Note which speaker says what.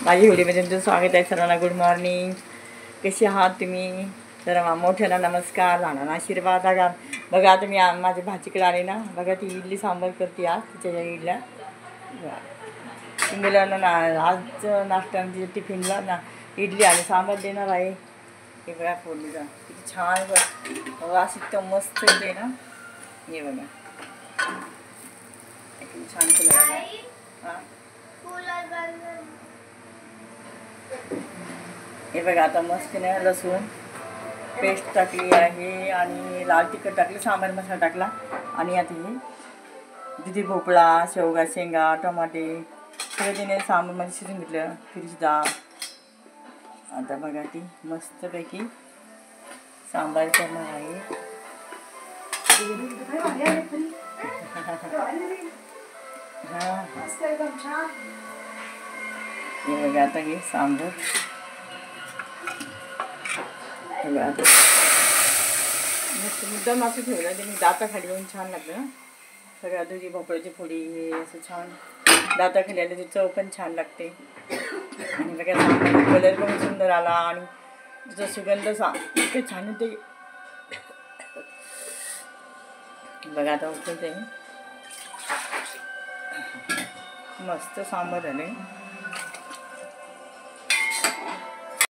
Speaker 1: माझी व्हिडिओमध्ये तुमचं स्वागत आहे सर्वांना. Good morning. कशी आहात तुम्ही? तर मोठ्याला नमस्कार, लहानांना आशीर्वाद. बघा आता मी माझ्या भाजीकडे आले ना. बघा ती इडली सांबार करते आज. तिच्या इडल्या मुलांना आज नाश्ता म्हणजे टिफिनला ना इडली आणि सांबार देणार आहे. हे बघा फोडणीचा किती छान वास इतकं मस्त येते ना. हे बघा किती छान कलर आहे. हां हे बघा आता मस्त नाही लसूण पेस्ट टाकली आहे आणि लाल तिखट टाकली, सांबार मसाला टाकला आणि आता हे दुधी भोपळा, शेवगा, शेंगा, टमाटे सगळं तिने सांबारमध्ये शिजून घेतलं. तुरीची डाळ. आता बघा ती मस्तपैकी सांबार करणार आहे. हां हे बघा आता हे सांबार मुद्दाम असं ठेवलं ते मी दाताखाली येऊन छान लागलं. सगळ्या दुधी भोपळ्याची फोडी हे असं छान दाताखाली आलं त्याची चव पण छान लागते. आणि बघा सांबार कलर पण सुंदर आला आणि त्याचा सुगंध इतकं छान होते. बघा आता उठते मस्त सांबार झाले.